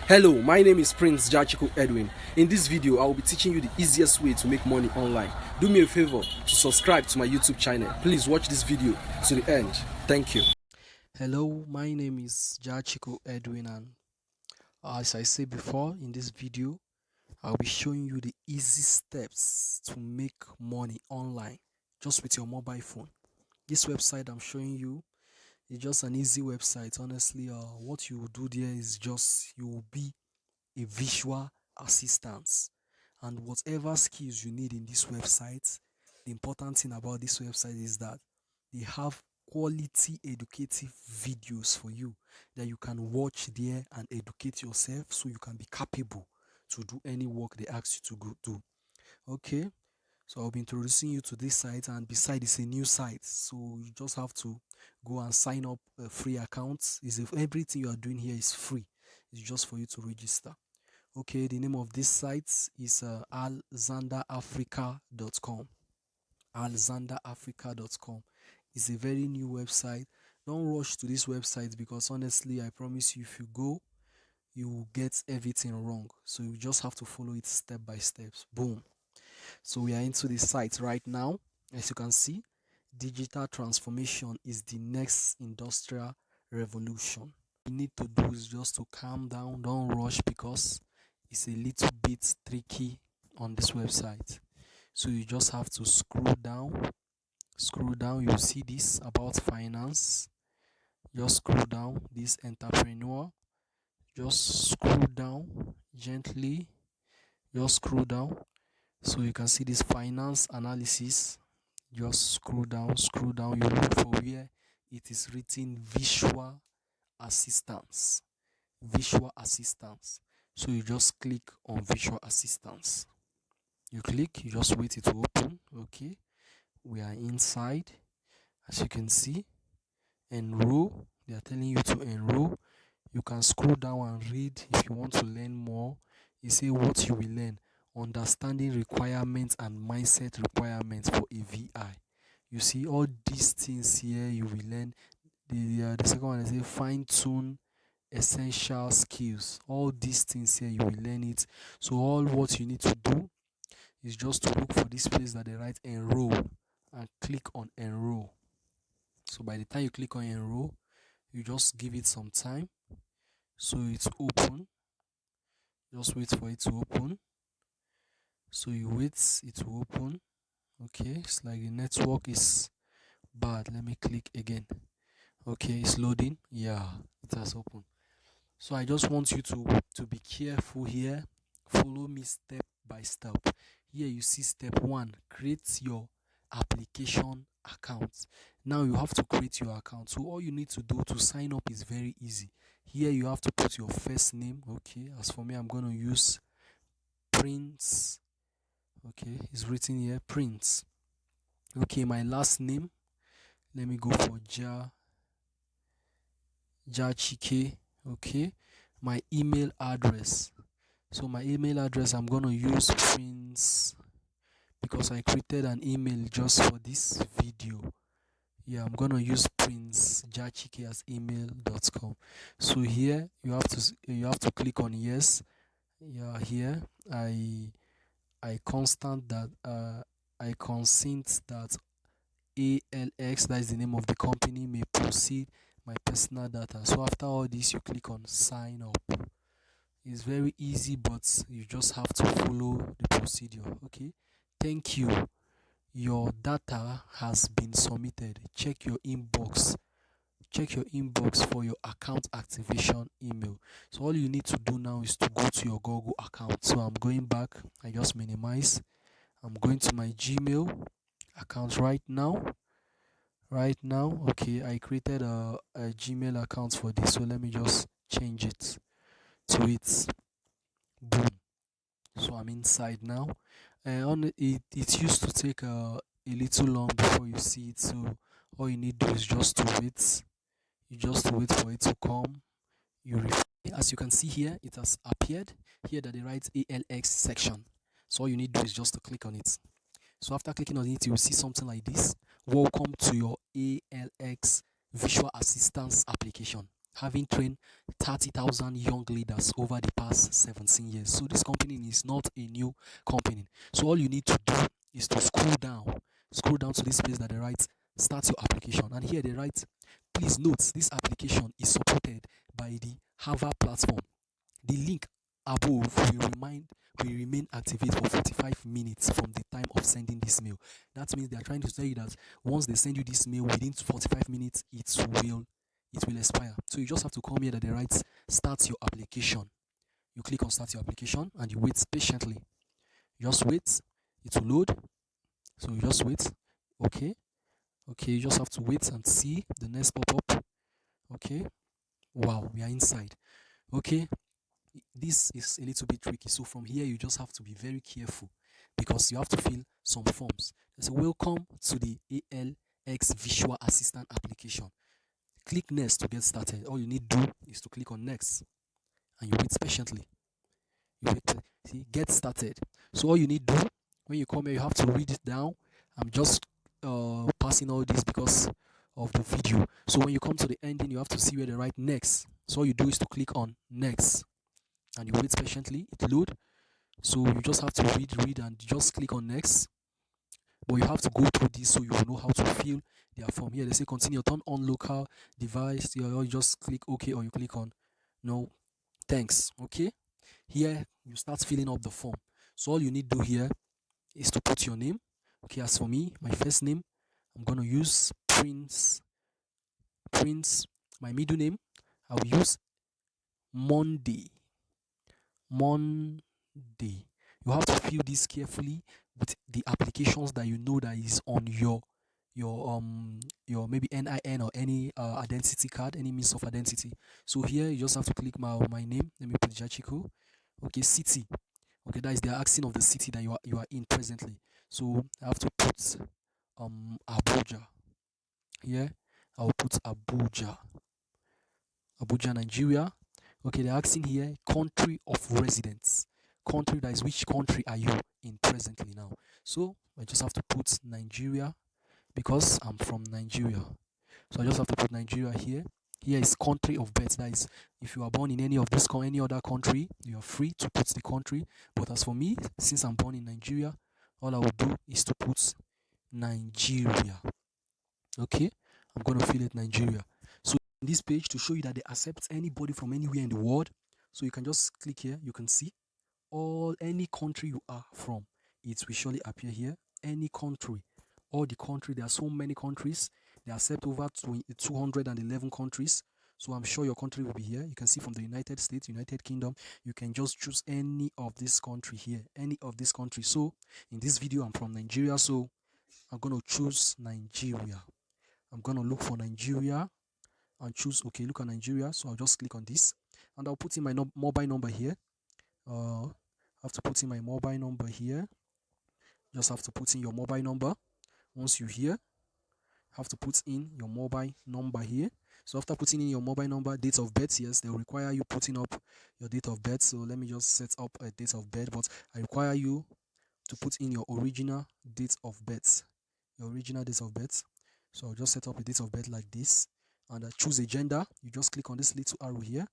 Hello, my name is Prince Jachiko Edwin. In this video, I will be teaching you the easiest way to make money online. Do me a favor to subscribe to my YouTube channel. Please watch this video to the end. Thank you. Hello, my name is Jachiko Edwin, and as I said before, in this video, I'll be showing you the easy steps to make money online just with your mobile phone. This website I'm showing you, it's just an easy website. Honestly, what you will do there is just you will be a visual assistant, and whatever skills you need in this website, the important thing about this website is that they have quality educative videos for you that you can watch there and educate yourself so you can be capable to do any work they ask you to go do. Okay, so I'll be introducing you to this site, and beside it's a new site, so you just have to go and sign up a free account. Everything you are doing here is free. It's just for you to register. Okay, the name of this site is alexanderafrica.com. alexanderafrica.com is a very new website. Don't rush to this website because honestly, I promise you, if you go, you will get everything wrong. So you just have to follow it step by step. Boom. So we are into the site right now. As you can see, digital transformation is the next industrial revolution. What you need to do is just to calm down, don't rush, because it's a little bit tricky on this website. So you just have to scroll down, you'll see this about finance. Just scroll down, this entrepreneur. Just scroll down gently, just scroll down, so you can see this finance analysis. Just scroll down, you look for where it is written visual assistance. So you just click on visual assistance. You click, you just wait it to open. Okay, we are inside. As you can see, enroll. They are telling you to enroll. You can scroll down and read if you want to learn more. You say what you will learn: understanding requirements and mindset requirements for a VI. You see all these things here you will learn. The second one is fine tune essential skills. All these things here you will learn it. So all what you need to do is just to look for this place that they write enroll and click on enroll. So by the time you click on enroll, you just give it some time so it's open. Just wait for it to open. So you wait it to open. Okay, it's like the network is bad. Let me click again. Okay, it's loading. Yeah, it has opened. So I just want you to be careful here. Follow me step by step. Here you see step 1, create your application account. Now you have to create your account. So all you need to do to sign up is very easy. Here you have to put your first name. Okay, as for me, I'm going to use Prince. Okay, it's written here Prince. Okay, my last name, let me go for Jachike. Okay, my email address. So my email address, I'm going to use Prince because I created an email just for this video. Yeah, I'm going to use Prince Jachike as email.com. So here you have to click on yes. Yeah, here I consent that ALX, that is the name of the company, may proceed my personal data. So after all this, you click on sign up. It's very easy, but you just have to follow the procedure. Okay, thank you. Your data has been submitted. Check your inbox for your account activation email. So all you need to do now is to go to your Google account. So I'm going back. I just minimize. I'm going to my Gmail account right now. Okay, I created a Gmail account for this, so let me just change it to it. Boom. So I'm inside now. It used to take a little long before you see it, so all you need to do is just to wait. You just wait for it to come. As you can see here, it has appeared here that they write ALX section. So all you need to do is just to click on it. So after clicking on it, you will see something like this. Welcome to your ALX Visual Assistance application. having trained 30,000 young leaders over the past 17 years. So this company is not a new company. So all you need to do is to scroll down to this place that they write start your application. And here they write, please note this application is supported by the Harvard platform. The link above will remain activated for 45 minutes from the time of sending this mail. That means they are trying to tell you that once they send you this mail within 45 minutes, it will expire. So you just have to come here that they write start your application. You click on start your application and you wait patiently. You just wait, it will load. So you just wait. Okay. Okay, you just have to wait and see the next pop-up. Okay. Wow, we are inside. Okay, this is a little bit tricky. So from here, you just have to be very careful because you have to fill some forms. There's a welcome to the ALX Visual Assistant application. Click next to get started. All you need to do is to click on next and you wait patiently. You wait, see, get started. So all you need to do when you come here, you have to read it down. I'm just passing all this because of the video. So when you come to the ending, you have to see where they write next. So all you do is to click on next and you wait patiently. It load. So you just have to read and just click on next. But you have to go through this so you will know how to fill their form. Here they say continue, turn on local device. You just click OK or you click on no thanks. Okay. Here you start filling up the form. So all you need to do here is to put your name. Okay, as for me, my first name, I'm gonna use Prince. Prince, my middle name, I will use Monday. Monday. You have to fill this carefully with the applications that you know that is on your maybe NIN or any identity card, any means of identity. So here you just have to click my name. Let me put Jachiko. Okay, city. Okay, that is the asking of the city that you are in presently. So I have to put Abuja. Here I will put Abuja. Abuja, Nigeria. Okay, they're asking here country of residence. Country, that is which country are you in presently now. So I just have to put Nigeria because I'm from Nigeria. So I just have to put Nigeria here. Here is country of birth. That is, if you are born in any of this any other country, you are free to put the country. But as for me, since I'm born in Nigeria, all I will do is to put Nigeria. Okay, I'm gonna fill it Nigeria. So in this page to show you that they accept anybody from anywhere in the world. So you can just click here. You can see any country you are from. It will surely appear here. Any country, all the country. There are so many countries. They accept over 211 countries. So I'm sure your country will be here. You can see from the United States, United Kingdom. You can just choose any of this country here, any of this country. So in this video, I'm from Nigeria. So I'm gonna choose Nigeria. I'm gonna look for Nigeria and choose okay. Look at Nigeria. So I'll just click on this and I'll put in my mobile number here. I have to put in my mobile number here. Just have to put in your mobile number. Once you here, have to put in your mobile number here. So after putting in your mobile number, date of birth, yes, they'll require you putting up your date of birth. So let me just set up a date of birth, but I require you to put in your original date of birth. Your original date of birth. So I'll just set up a date of birth like this and choose a gender. You just click on this little arrow here.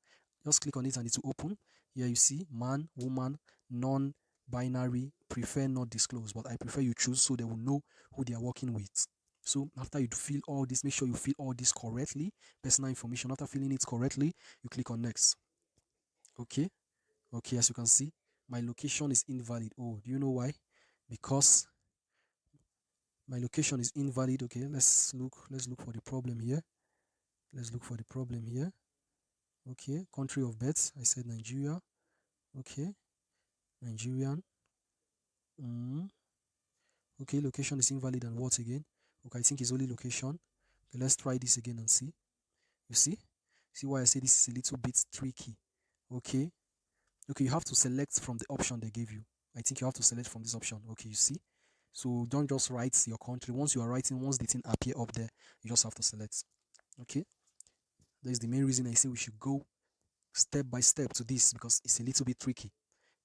Just click on it and it will open. Here you see man, woman, non-binary, prefer not disclose, but I prefer you choose so they will know who they are working with. So after you fill all this, make sure you fill all this correctly. Personal information. After filling it correctly, you click on next. Okay. Okay, as you can see, my location is invalid. Oh, do you know why? Because my location is invalid. Okay, let's look for the problem here. Let's look for the problem here. Okay, country of birth, I said Nigeria. Okay, Nigerian. Okay, location is invalid and what again? Okay, I think it's only location. Okay, let's try this again and see. You see why I say this is a little bit tricky. Okay, you have to select from the option they gave you. I think you have to select from this option. Okay, you see. So don't just write your country. Once you are writing, once the thing appear up there, you just have to select. Okay, that is the main reason I say we should go step by step to this because it's a little bit tricky.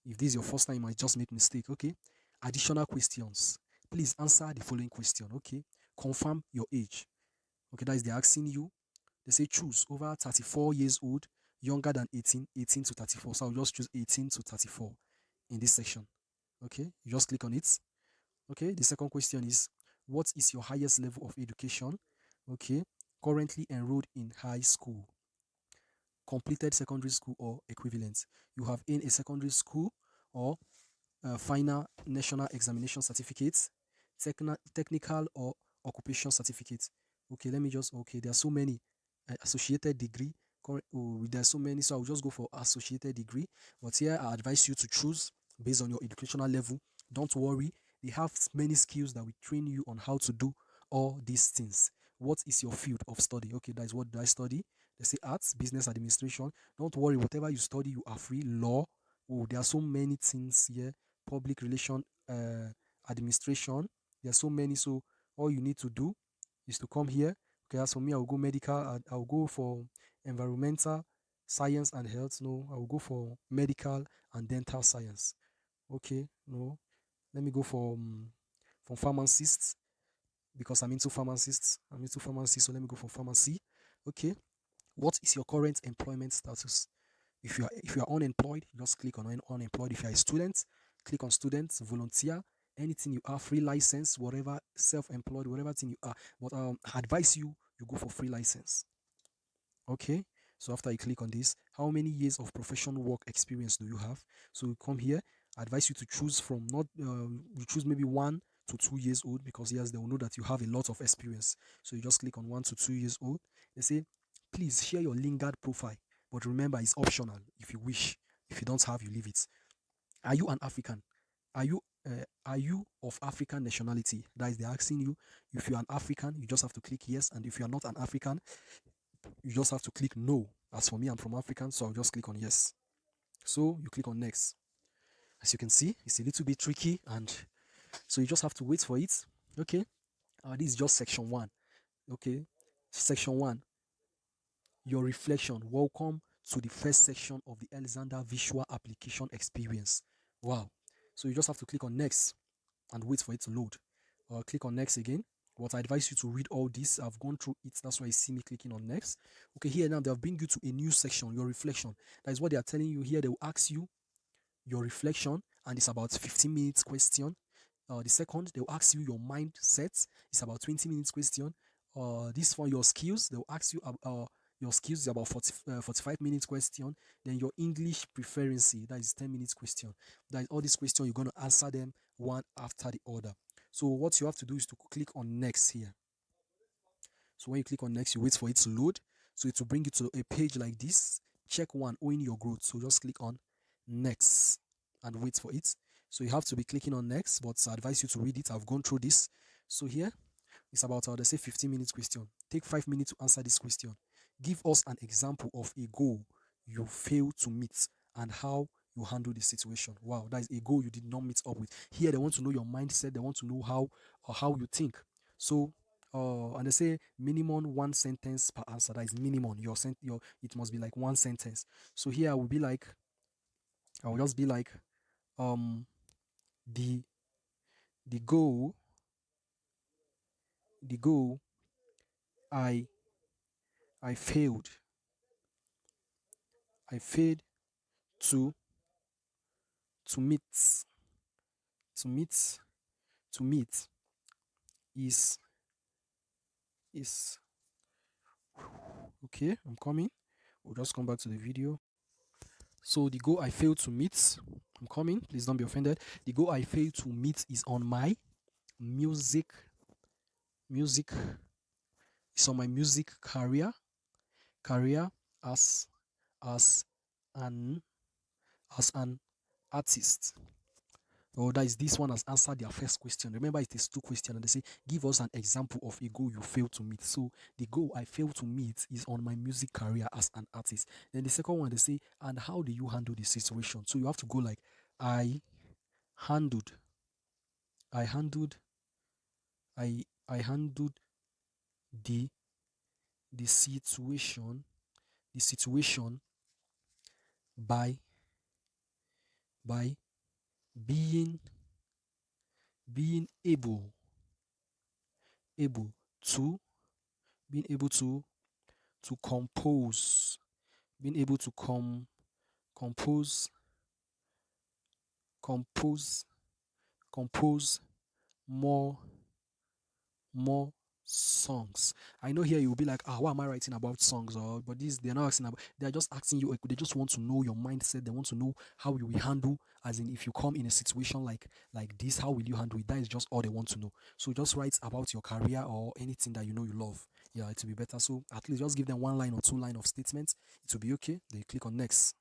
If this is your first time, you might just make mistake. Okay, additional questions. Please answer the following question. Okay, confirm your age. Okay, that is they're asking you They say choose over 34 years old, younger than 18, 18 to 34. So I'll just choose 18 to 34 in this section. Okay, you just click on it. Okay, the second question is, what is your highest level of education? Okay, currently enrolled in high school, completed secondary school or equivalent. You have in a secondary school or final national examination certificate, technical or occupation certificate. Okay, let me just, okay, there are so many. Associated degree, there are so many, so I'll just go for associated degree. But here I advise you to choose based on your educational level. Don't worry, they have many skills that will train you on how to do all these things. What is your field of study? Okay, that is what I study. They say arts, business administration. Don't worry, whatever you study, you are free. Law. Oh, there are so many things here. Public relation, administration. There are so many. So all you need to do is to come here. Okay, as for me, I'll go medical. I'll go for environmental science and health. No, I'll go for medical and dental science. Okay, no, let me go for pharmacists because I'm into pharmacists. I'm into pharmacy, so let me go for pharmacy. Okay, what is your current employment status? If you are unemployed, just click on unemployed. If you are a student, click on student, volunteer, anything you are, free license, whatever, self-employed, whatever thing you are. But I advise you go for free license. Okay. So after you click on this, how many years of professional work experience do you have? So you come here. I advise you to choose from not you choose maybe 1 to 2 years old because yes, they will know that you have a lot of experience. So you just click on 1 to 2 years old. They say, please share your Lingard profile, but remember it's optional if you wish. If you don't have, you leave it. Are you an African? Are you of African nationality? That is, they're asking you if you're an African. You just have to click yes, and if you are not an African, you just have to click no. As for me, I'm from African, so I'll just click on yes. So you click on next. As you can see, it's a little bit tricky, and so you just have to wait for it. Okay. This is just section one. Okay. Section one, your reflection. Welcome to the first section of the Alexander Visual Application Experience. Wow. So you just have to click on next and wait for it to load. Click on next again. What I advise you to read all this. I've gone through it. That's why you see me clicking on next. Okay, here now they have bring you to a new section, your reflection. That is what they are telling you here. They will ask you your reflection, and it's about 15 minutes question. The second, they'll ask you your mindset. It's about 20 minutes question. This for your skills, they'll ask you your skills is about 45 minutes question. Then your English preference, that is 10 minutes question. That is all these questions, you're going to answer them one after the other. So what you have to do is to click on next here. So when you click on next, you wait for it to load. So it will bring you to a page like this. Check one, owing your growth. So just click on next and wait for it. So you have to be clicking on next, but I advise you to read it. I've gone through this. So here it's about they say 15 minutes question. Take 5 minutes to answer this question. Give us an example of a goal you failed to meet and how you handle the situation. Wow, that is a goal you did not meet up with. Here they want to know your mindset. They want to know how you think. So and they say minimum one sentence per answer. That is minimum. Your it must be like one sentence. So here I will just be like um the the goal the goal I I failed I failed to to meet to meet to meet is is okay. I'm coming. We'll just come back to the video. So the goal I failed to meet, I'm coming. Please don't be offended. The goal I failed to meet is on my music music. It's on my music career as as an as an artist. Oh, that is this one has answered their first question. Remember, it is two questions, and they say, give us an example of a goal you failed to meet. So the goal I failed to meet is on my music career as an artist. Then the second one, they say, and how do you handle the situation? So you have to go like, I handled, I handled, I handled the the situation, the situation by by being being able to being able to compose, being able to compose, compose, compose more more songs. I know here you'll be like, why am I writing about songs? Or but these they're not asking about, they're just asking you, they just want to know your mindset, they want to know how you will handle, as in if you come in a situation like this, how will you handle it? That is just all they want to know. So just write about your career or anything that you know you love. Yeah, it will be better. So at least just give them one line or two line of statements. It will be okay. They click on next.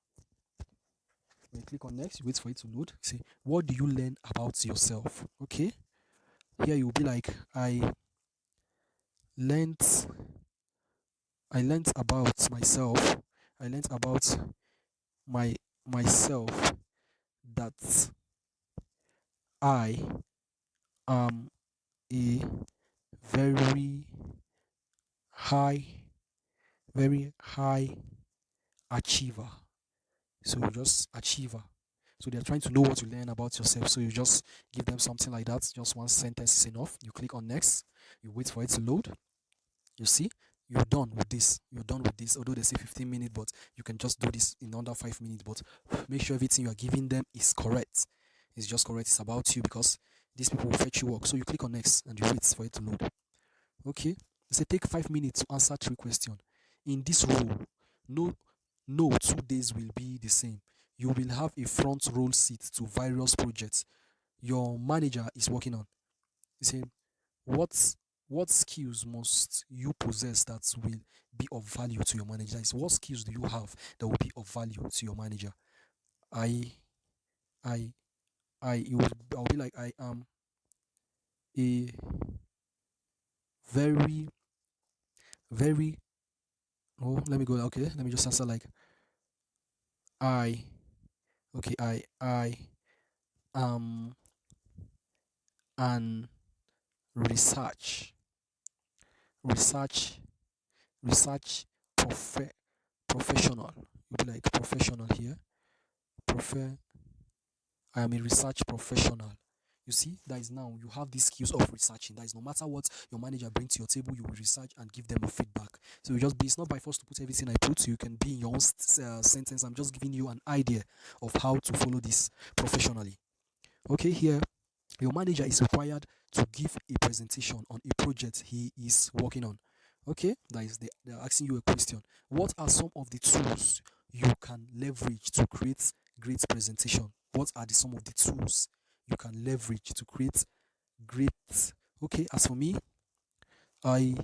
When you click on next, you wait for it to load. Say, what do you learn about yourself? Okay. Here you'll be like, learnt I learnt about myself. I learnt about my myself that I am a very high, very high achiever. So just achiever. So they're trying to know what you learn about yourself. So you just give them something like that. Just one sentence is enough. You click on next. You wait for it to load. You see, you're done with this. You're done with this. Although they say 15 minutes, but you can just do this in under 5 minutes. But make sure everything you are giving them is correct. It's just correct. It's about you, because these people will fetch you work. So you click on next and you wait for it to load. Okay. They say take 5 minutes to answer 3 questions. In this role, no, no 2 days will be the same. You will have a front row seat to various projects your manager is working on. You say, what what skills must you possess that will be of value to your manager? Is what skills do you have that will be of value to your manager? I I I'll be like, I am a very very oh, let me go. Okay, let me just answer like, I okay, I am an research research research prof- professional. You'll be like professional here. Prof I am a research professional. You see, that is now you have these skills of researching. That is, no matter what your manager brings to your table, you will research and give them a feedback. So you just be, it's not by force to put everything I put. You can be in your own sentence. I'm just giving you an idea of how to follow this professionally. Okay, here your manager is required to give a presentation on a project he is working on. Okay, that is, they're asking you a question. What are some of the tools you can leverage to create great presentation? What are some of the tools you can leverage to create great? Okay, as for me, I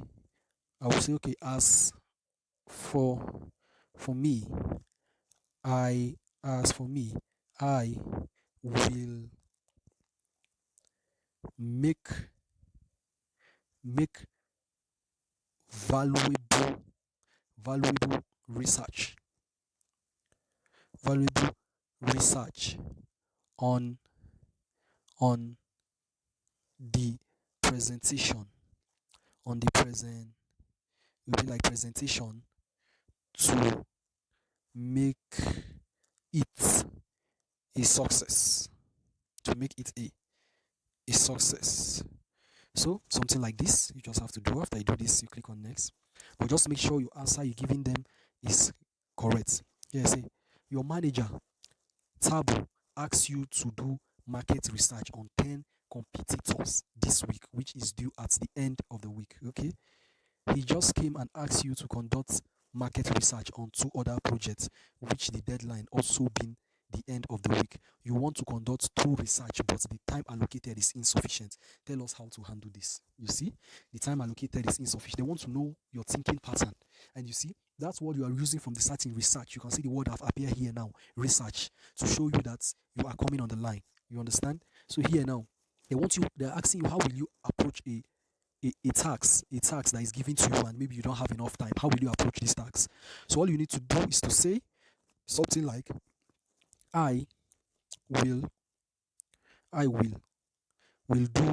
I will say, okay, as for for me, I as for me, I will make make valuable valuable research valuable research on on the presentation on the present it will be like presentation to make it a success, to make it a success. So something like this you just have to do. After you do this, you click on next, but just make sure your answer you're giving them is correct. Yeah, say your manager Tabo asks you to do market research on 10 competitors this week, which is due at the end of the week. Okay. He just came and asked you to conduct market research on 2 other projects, which the deadline also been the end of the week. You want to conduct 2 research, but the time allocated is insufficient. Tell us how to handle this. You see, the time allocated is insufficient. They want to know your thinking pattern. And you see, that's what you are using from the starting research. You can see the word have appeared here now, research, to show you that you are coming on the line. You understand? So here now, they're asking you, how will you approach a tax that is given to you, and maybe you don't have enough time. How will you approach this tax? So all you need to do is to say something like, I will I will do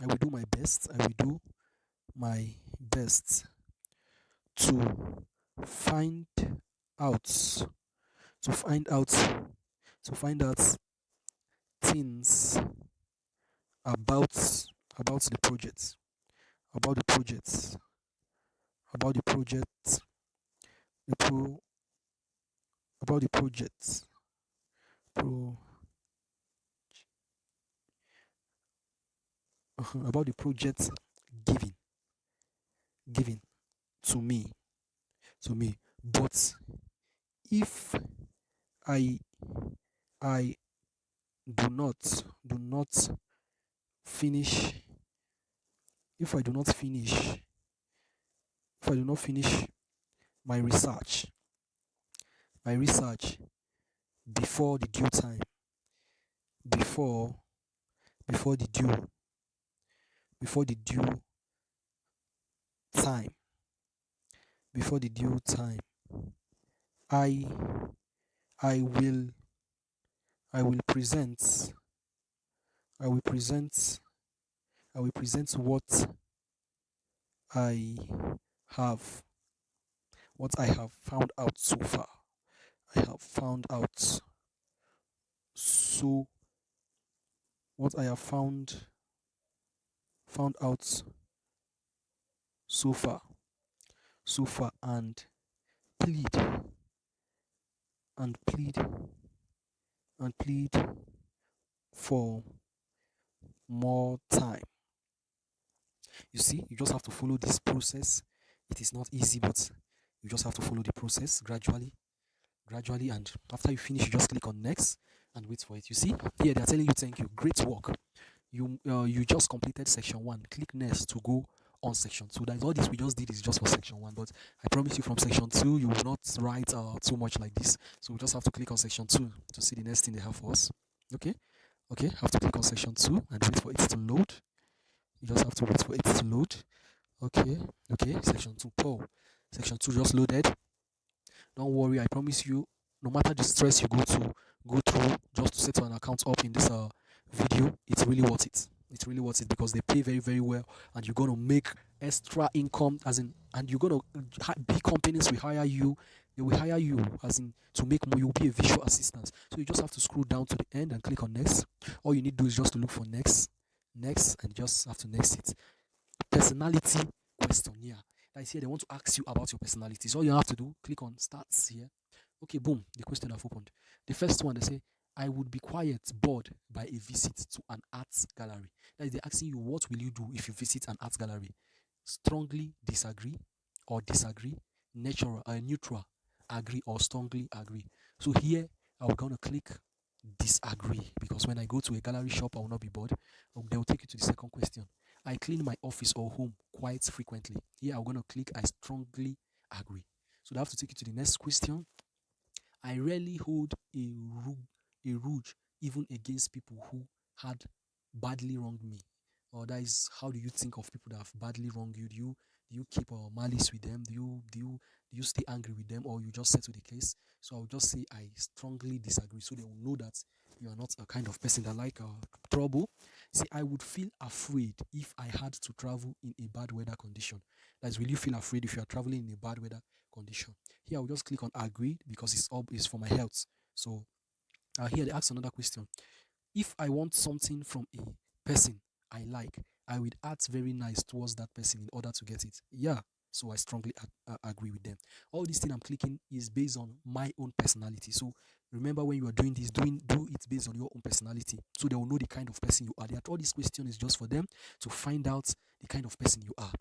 I will do my best. I will do my best to find out to find out to find out things about about the project about the project about the project the pro about the project pro about the project giving given to me. But if I I do not finish if I do not finish if I do not finish my research before the due time, before before the due before the due time, before the due time, I I will I will present I will present I will present I have I have found out so far. I have found out so what I have found out so far and plead and plead and plead for more time. You see, you just have to follow this process. It is not easy, but you just have to follow the process gradually, and after you finish, you just click on next and wait for it. You see, here they are telling you thank you, great work. You just completed section 1. Click next to go on section 2. That is all this we just did is just for section 1, but I promise you from section 2 you will not write too much like this. So we just have to click on section 2 to see the next thing they have for us. Okay, have to click on section 2 and wait for it to load. You just have to wait for it to load. Okay, section 2. Section 2 just loaded. Don't worry, I promise you, no matter the stress you go through just to set an account up in this video, it's really worth it. It's really worth it because they pay very, very well, and you're gonna make extra income, as in, and you're gonna big companies will hire you. They will hire you as in to make more. You'll be a visual assistant. So you just have to scroll down to the end and click on next. All you need to do is just to look for next, and just have to next it. Personality questionnaire. That is here, they want to ask you about your personality. So all you have to do, click on starts here. Okay, boom, the question have opened. The first one, they say, I would be quiet, bored by a visit to an art gallery. That is, they're asking you, what will you do if you visit an art gallery? Strongly disagree or disagree, neutral, agree or strongly agree. So here, I'm going to click disagree because when I go to a gallery shop, I will not be bored. They'll take you to the second question. I clean my office or home quite frequently. Here, I'm going to click I strongly agree. So they have to take you to the next question. I rarely hold a rouge even against people who had badly wronged me. Or that is, how do you think of people that have badly wronged you? Do you keep malice with them? Do you stay angry with them, or you just settle the case? So I'll just say I strongly disagree, so they will know that you are not a kind of person that like trouble. See, I would feel afraid if I had to travel in a bad weather condition. That's, will you feel afraid if you are traveling in a bad weather condition? Here I'll just click on agree because it's for my health. So here they ask another question. If I want something from a person I like, I will act very nice towards that person in order to get it. Yeah. So I strongly agree with them. All this thing I'm clicking is based on my own personality. So remember, when you are doing this, do it based on your own personality. So they will know the kind of person you are. All this question is just for them to find out the kind of person you are.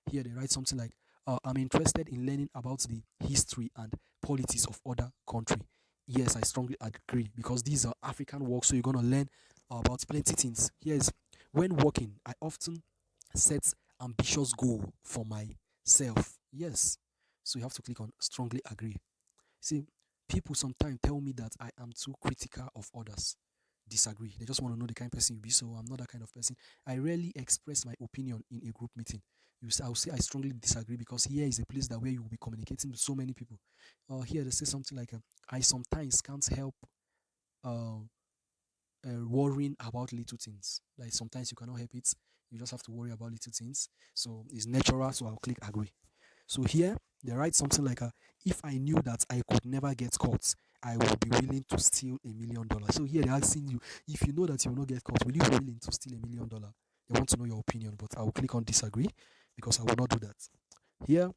Here they write something like, I'm interested in learning about the history and politics of other country. Yes, I strongly agree because these are African work, so you're gonna learn about plenty things. Here's, when working, I often set ambitious goal for myself. Yes, so you have to click on strongly agree. See, people sometimes tell me that I am too critical of others. Disagree. They just want to know the kind of person you be. So I'm not that kind of person. I rarely express my opinion in a group meeting. I'll say I strongly disagree because here is a place that where you will be communicating with so many people. Here they say something like, I sometimes can't help uh, worrying about little things. Like sometimes you cannot help it. You just have to worry about little things. So it's natural. So I'll click agree. So here they write something like, if I knew that I could never get caught, I would be willing to steal $1 million. So here they're asking you, if you know that you will not get caught, will you be willing to steal $1 million? They want to know your opinion, but I will click on disagree because I will not do that. Here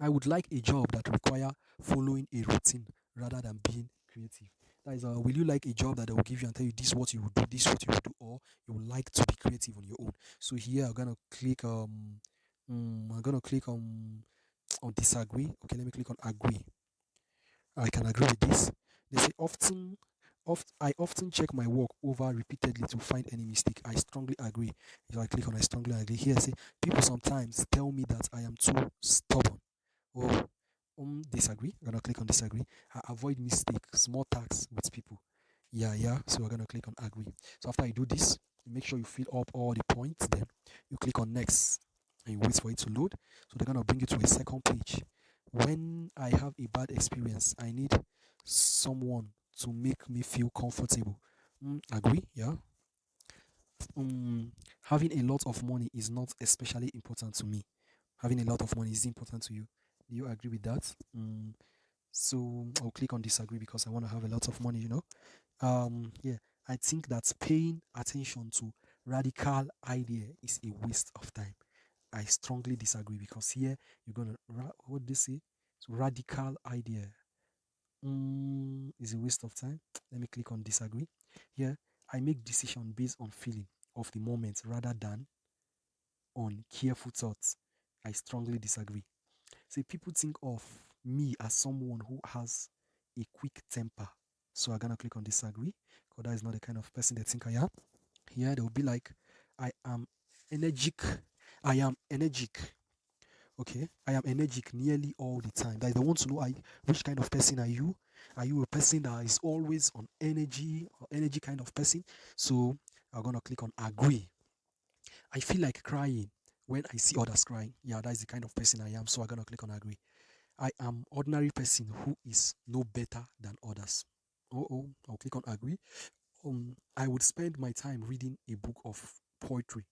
I would like a job that require following a routine rather than being creative. That is, will you like a job that they will give you and tell you this is what you will do, this is what you will do, or you would like to be creative on your own? So here I'm gonna click on disagree. Okay, let me click on agree. I can agree with this. They say I often check my work over repeatedly to find any mistake. I strongly agree. If I click on I strongly agree here, I say people sometimes tell me that I am too stubborn. Oh, disagree. I'm gonna click on disagree. I avoid mistake, small tasks with people. Yeah, yeah. So we're gonna click on agree. So after you do this, you make sure you fill up all the points. Then you click on next and you wait for it to load. So they're gonna bring you to a second page. When I have a bad experience, I need someone to make me feel comfortable. Agree? Yeah. Having a lot of money is not especially important to me. Having a lot of money is important to you. Do you agree with that? So I'll click on disagree because I want to have a lot of money. Yeah, I think that paying attention to radical idea is a waste of time. I strongly disagree because here you're gonna what do they say? So radical idea is a waste of time. Let me click on disagree. Here, I make decision based on feeling of the moment rather than on careful thoughts. I strongly disagree. See, people think of me as someone who has a quick temper. So I'm gonna click on disagree because that is not the kind of person they think I am. Here they will be like, I am energetic. I am energetic. Okay, I am energetic nearly all the time. Like they want to know which kind of person are you? Are you a person that is always on energy or energy kind of person? So I'm gonna click on agree. I feel like crying when I see others crying. Yeah, that's the kind of person I am. So I'm gonna click on agree. I am ordinary person who is no better than others. I'll click on agree. I would spend my time reading a book of poetry.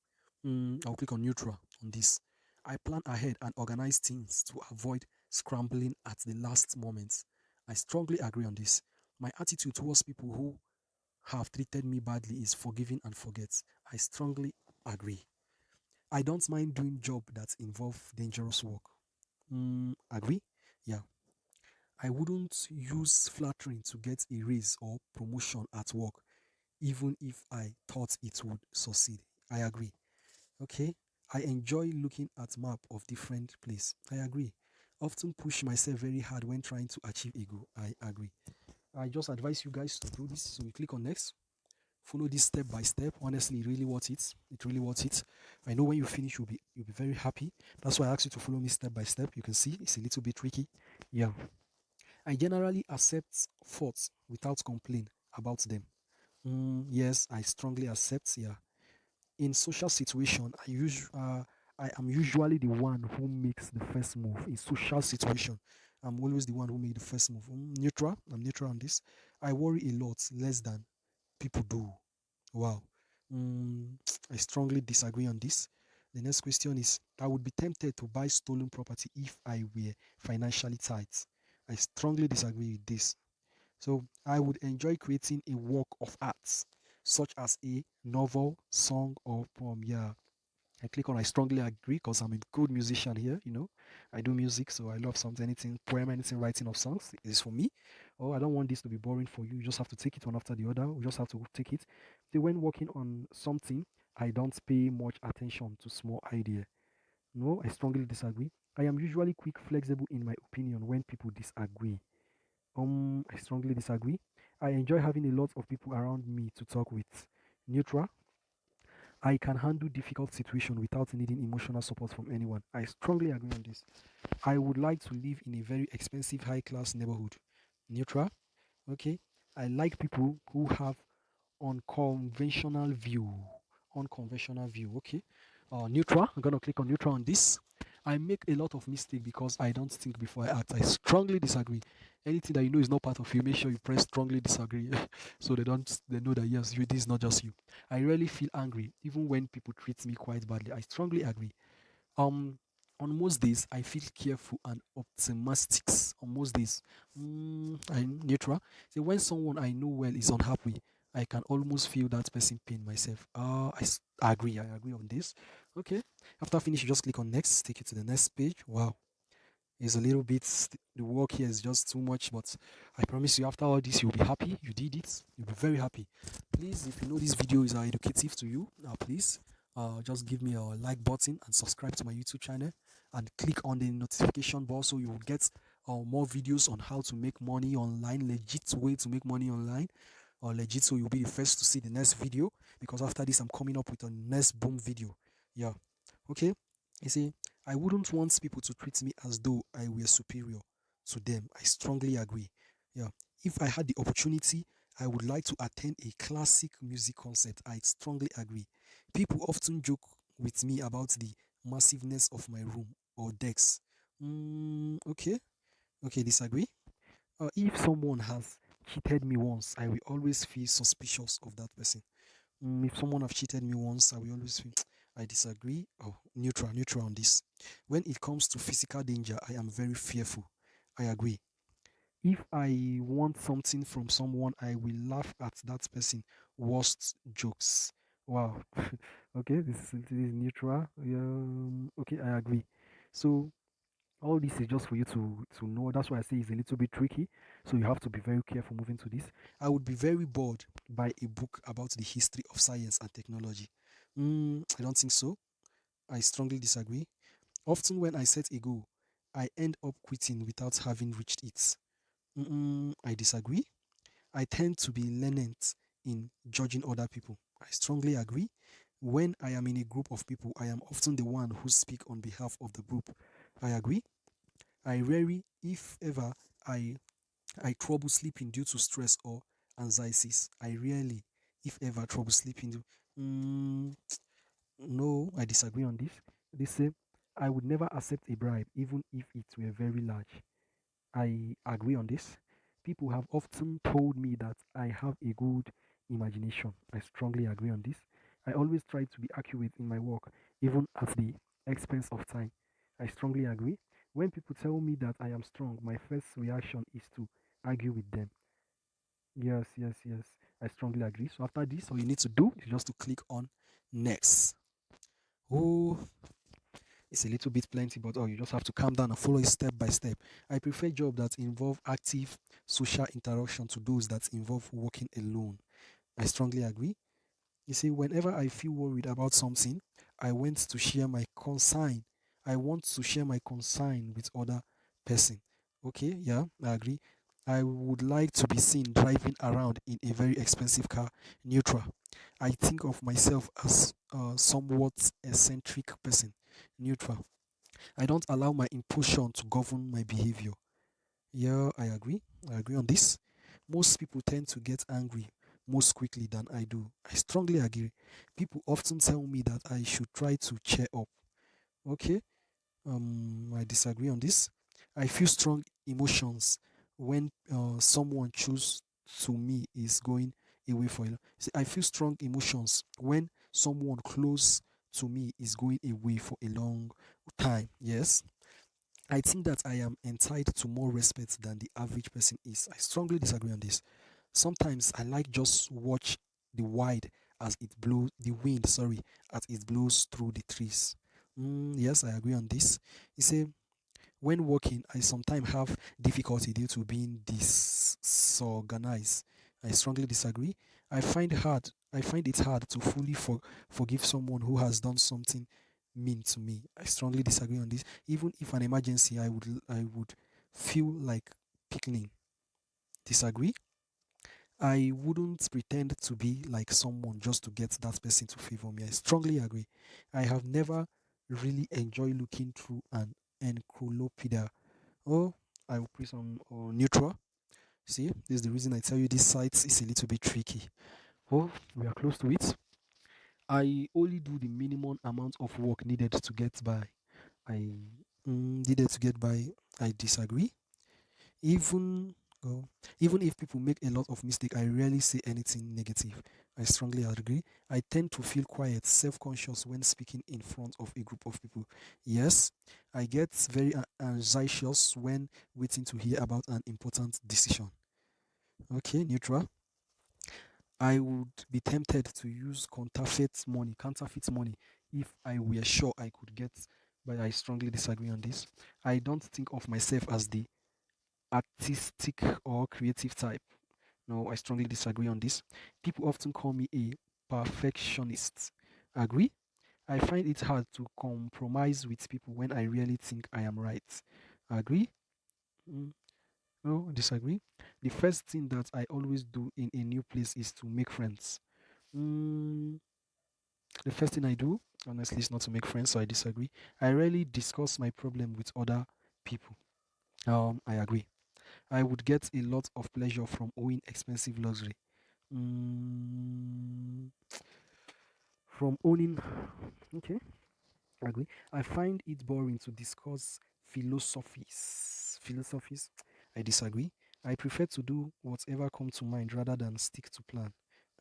I'll click on neutral on this. I plan ahead and organize things to avoid scrambling at the last moment. I strongly agree on this. My attitude towards people who have treated me badly is forgiving and forget. I strongly agree. I don't mind doing job that involve dangerous work. Agree? Yeah. I wouldn't use flattering to get a raise or promotion at work, even if I thought it would succeed. I agree. Okay. I enjoy looking at map of different place. I agree. Often push myself very hard when trying to achieve a goal. I agree. I just advise you guys to do this. So we click on next. Follow this step by step. Honestly, really worth it. It really worth it. I know when you finish, you'll be very happy. That's why I asked you to follow me step by step. You can see it's a little bit tricky. Yeah. I generally accept faults without complaint about them. Yes, I strongly accept. Yeah, in social situation, I am usually the one who makes the first move. In social situation, I'm always the one who made the first move. Neutral. I'm neutral on this. I worry a lot less than people do. Wow. I strongly disagree on this. The next question is: I would be tempted to buy stolen property if I were financially tight. I strongly disagree with this. So I would enjoy creating a work of art, such as a novel, song, or poem. Yeah, I click on I strongly agree because I'm a good musician here. I do music, so I love something, anything, poem, anything, writing of songs is for me. Oh, I don't want this to be boring for you. You just have to take it one after the other. We just have to take it. So when working on something, I don't pay much attention to small idea. No, I strongly disagree. I am usually quick, flexible in my opinion when people disagree. I strongly disagree. I enjoy having a lot of people around me to talk with. Neutral. I can handle difficult situations without needing emotional support from anyone. I strongly agree on this. I would like to live in a very expensive, high class neighborhood. Neutral. Okay. I like people who have unconventional view. Unconventional view. Okay. Neutral. I'm gonna click on neutral on this. I make a lot of mistake because I don't think before I act. I strongly disagree. Anything that you know is not part of you, make sure you press strongly disagree, so they know that yes, this is not just you. I rarely feel angry, even when people treat me quite badly. I strongly agree. Um, on most days, I feel careful and optimistic. On most days, I'm neutral. So when someone I know well is unhappy, I can almost feel that person pain myself. I agree. I agree on this. Okay. After finish, you just click on next. Take it to the next page. Wow. It's a little bit, the work here is just too much, but I promise you, after all this, you'll be happy. You did it. You'll be very happy. Please, if you know this video is educative to you, please just give me a like button and subscribe to my YouTube channel and click on the notification bell so you will get more videos on how to make money online, legit way to make money online, or legit so you'll be the first to see the next video, because after this, I'm coming up with a next boom video. Yeah. Okay. You see, I wouldn't want people to treat me as though I were superior to them. I strongly agree. Yeah. If I had the opportunity, I would like to attend a classic music concert. I strongly agree. People often joke with me about the massiveness of my room or decks. Okay. Okay, disagree. If someone has cheated me once, I will always feel suspicious of that person. If someone have cheated me once, I will always feel I disagree. Oh, neutral on this. When it comes to physical danger, I am very fearful. I agree. If I want something from someone, I will laugh at that person. Worst jokes. Wow. Okay, this is neutral. Okay, I agree. So all this is just for you to know. That's why I say it's a little bit tricky, so you have to be very careful moving to this. I would be very bored by a book about the history of science and technology. I don't think so. I strongly disagree. Often when I set a goal, I end up quitting without having reached it. I disagree. I tend to be lenient in judging other people. I strongly agree. When I am in a group of people, I am often the one who speak on behalf of the group. I agree. I rarely, if ever, I I trouble sleeping due to stress or anxieties. I rarely, if ever, trouble sleeping. Mm, no, I disagree on this. They say I would never accept a bribe, even if it were very large. I agree on this. People have often told me that I have a good imagination. I strongly agree on this. I always try to be accurate in my work, even at the expense of time. I strongly agree. When people tell me that I am strong, my first reaction is to argue with them. Yes. I strongly agree. So after this, all you need to do is just to click on next. Oh, it's a little bit plenty, but you just have to calm down and follow it step by step. I prefer jobs that involve active social interaction to those that involve working alone. I strongly agree. You see, whenever I feel worried about something, I want to share my concern. I want to share my concern with other person. Okay, yeah, I agree. I would like to be seen driving around in a very expensive car. Neutral. I think of myself as a somewhat eccentric person. Neutral. I don't allow my impulsion to govern my behavior. Yeah, I agree. I agree on this. Most people tend to get angry most quickly than I do. I strongly agree. People often tell me that I should try to cheer up. Okay, I disagree on this. I feel strong emotions when someone choose to me is going away for a see, I feel strong emotions when someone close to me is going away for a long time. Yes, I think that I am entitled to more respect than the average person is. I strongly disagree on this. Sometimes I like just watch the wide as it blows the wind, sorry, as it blows through the trees. Yes, I agree on this. You see, when working, I sometimes have difficulty due to being disorganized. I strongly disagree. I find it hard to fully forgive someone who has done something mean to me. I strongly disagree on this. Even if an emergency, I would feel like picking. Disagree. I wouldn't pretend to be like someone just to get that person to favor me. I strongly agree. I have never really enjoyed looking through an encyclopedia. Oh, I will put some neutral. See, this is the reason I tell you this site is a little bit tricky. Oh, we are close to it. I only do the minimum amount of work needed to get by. I needed to get by. I disagree. Even oh, even if people make a lot of mistake, I rarely say anything negative. I strongly agree. I tend to feel quiet, self-conscious when speaking in front of a group of people. Yes, I get very anxious when waiting to hear about an important decision. Okay, neutral. I would be tempted to use counterfeit money if I were sure I could get but I strongly disagree on this. I don't think of myself as the artistic or creative type. No, I strongly disagree on this. People often call me a perfectionist. Agree? I find it hard to compromise with people when I really think I am right. Agree? Mm, no, disagree. The first thing that I always do in a new place is to make friends. Mm, the first thing I do, honestly, is not to make friends, so I disagree. I rarely discuss my problem with other people. I agree. I would get a lot of pleasure from owning expensive luxury. Mm, from owning, okay, I agree. I find it boring to discuss philosophies. Philosophies, I disagree. I prefer to do whatever comes to mind rather than stick to plan.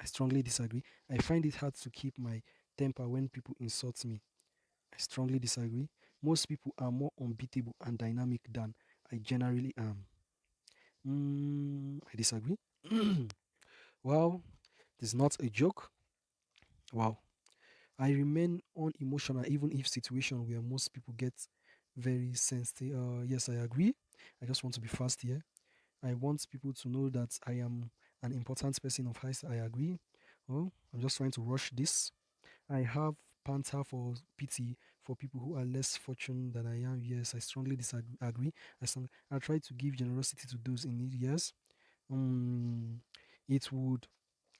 I strongly disagree. I find it hard to keep my temper when people insult me. I strongly disagree. Most people are more unbeatable and dynamic than I generally am. I disagree. Well, it is not a joke. Wow. I remain unemotional even if situation where most people get very sensitive. Yes, I agree. I just want to be fast here. I want people to know that I am an important person of high. I agree. Oh, I'm just trying to rush this. I have panther for pity for people who are less fortunate than I am. Yes, I strongly disagree. Agree. I try to give generosity to those in need. Yes. It would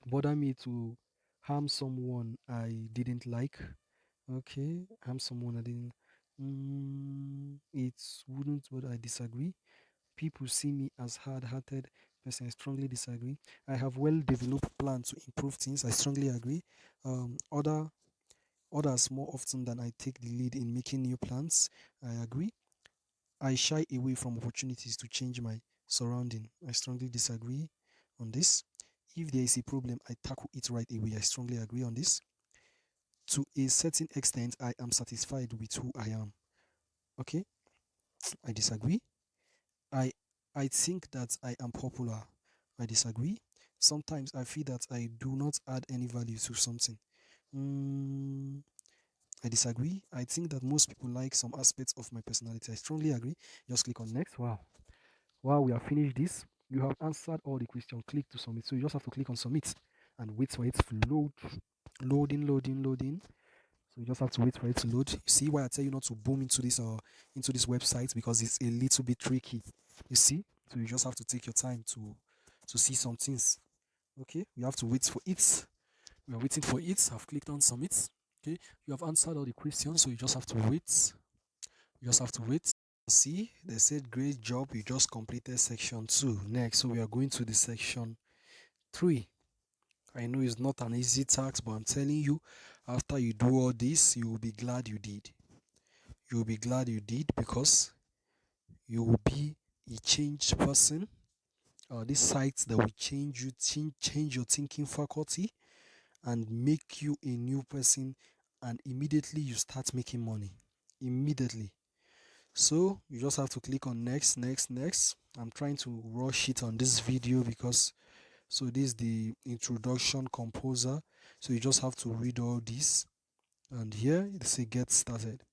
bother me to harm someone I didn't like. Okay, harm someone I didn't. It wouldn't, but I disagree. People see me as hard-hearted person. I strongly disagree. I have well-developed plan to improve things. I strongly agree. Others more often than I take the lead in making new plans. I agree. I shy away from opportunities to change my surrounding. I strongly disagree on this. If there is a problem, I tackle it right away. I strongly agree on this. To a certain extent, I am satisfied with who I am. Okay, I disagree. I I think that I am popular. I disagree. Sometimes I feel that I do not add any value to something. Mm, I disagree. I think that most people like some aspects of my personality. I strongly agree. Just click on next. Wow. Wow, we have finished this. You have answered all the questions. Click to submit. So you just have to click on submit and wait for it to load. Loading, loading, loading. So you just have to wait for it to load. You see why I tell you not to boom into this website, because it's a little bit tricky. You see? So you just have to take your time to see some things. Okay, we have to wait for it. We are waiting for it. I've clicked on submit. Okay, you have answered all the questions, so you just have to wait. You just have to wait. See, they said great job. You just completed section 2. Next, so we are going to the section 3. I know it's not an easy task, but I'm telling you, after you do all this, you will be glad you did. You will be glad you did, because you will be a changed person. These sites that will change you, change your thinking faculty, and make you a new person, and immediately you start making money. Immediately. So you just have to click on next, next, next. I'm trying to rush it on this video because this is the introduction composer. So you just have to read all this, and here it say get started.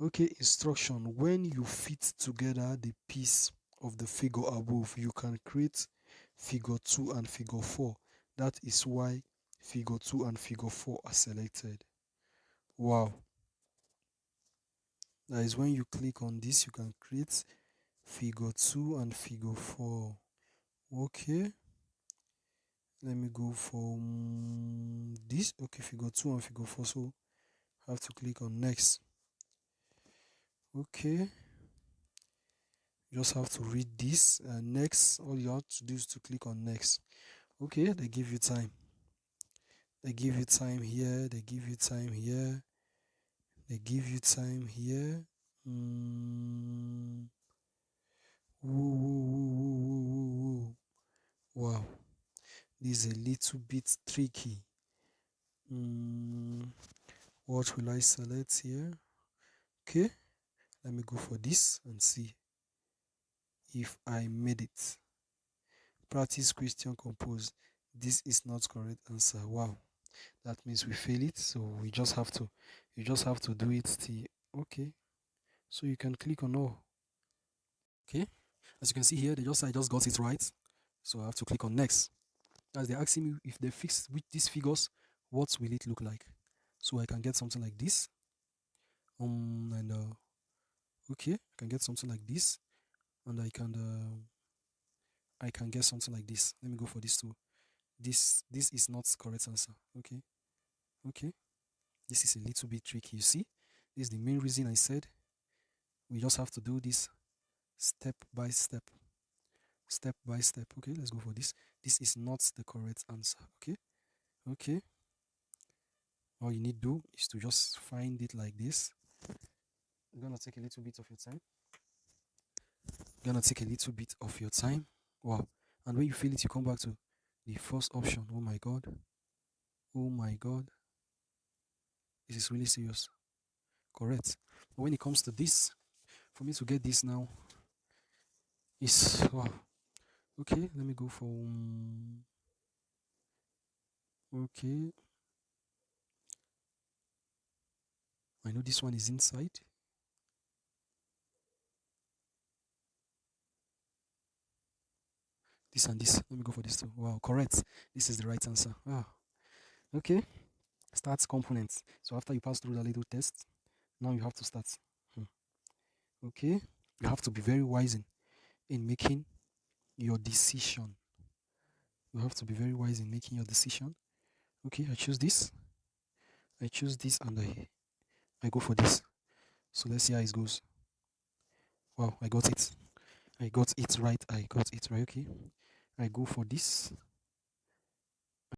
Okay, instruction. When you fit together the piece of the figure above, you can create figure 2 and figure 4. That is why figure 2 and figure 4 are selected. Wow. That is when you click on this, you can create figure 2 and figure 4. Okay, let me go for this. Okay, figure 2 and figure 4. So I have to click on next. Okay, you just have to read this. Next, all you have to do is to click on next. Okay, they give you time. They give you time here. They give you time here. They give you time here. Woo, woo, woo, woo, woo, woo, woo. Wow, this is a little bit tricky. What will I select here? Okay, let me go for this and see if I made it. Practice question compose. This is not correct answer. Wow, that means we fail it. So we just have to, you just have to do it till Okay, so you can click on all. Okay, as you can see here, I just got it right, so I have to click on next. As they're asking me if they fix with these figures, what will it look like? So I can get something like this. And okay, I can get something like this, and I can get something like this. Let me go for this too. This is not correct answer. Okay, okay. This is a little bit tricky. You see, this is the main reason I said we just have to do this step by step, step by step. Okay, let's go for this. This is not the correct answer. Okay, okay. All you need to do is to just find it like this. It's gonna take a little bit of your time. Gonna take a little bit of your time. Wow. And when you feel it, you come back to the first option. Oh my god. Oh my god. This is really serious. Correct. But when it comes to this, for me to get this now is wow. Okay, let me go for okay. I know this one is inside. This and this. Let me go for this too. Wow, correct. This is the right answer. Ah, okay. Start components. So after you pass through the little test, now you have to start. Hmm. Okay. You have to be very wise in making your decision. You have to be very wise in making your decision. Okay, I choose this. I choose this and I go for this. So let's see how it goes. Wow, I got it. I got it right. I got it right. Okay. I go for this.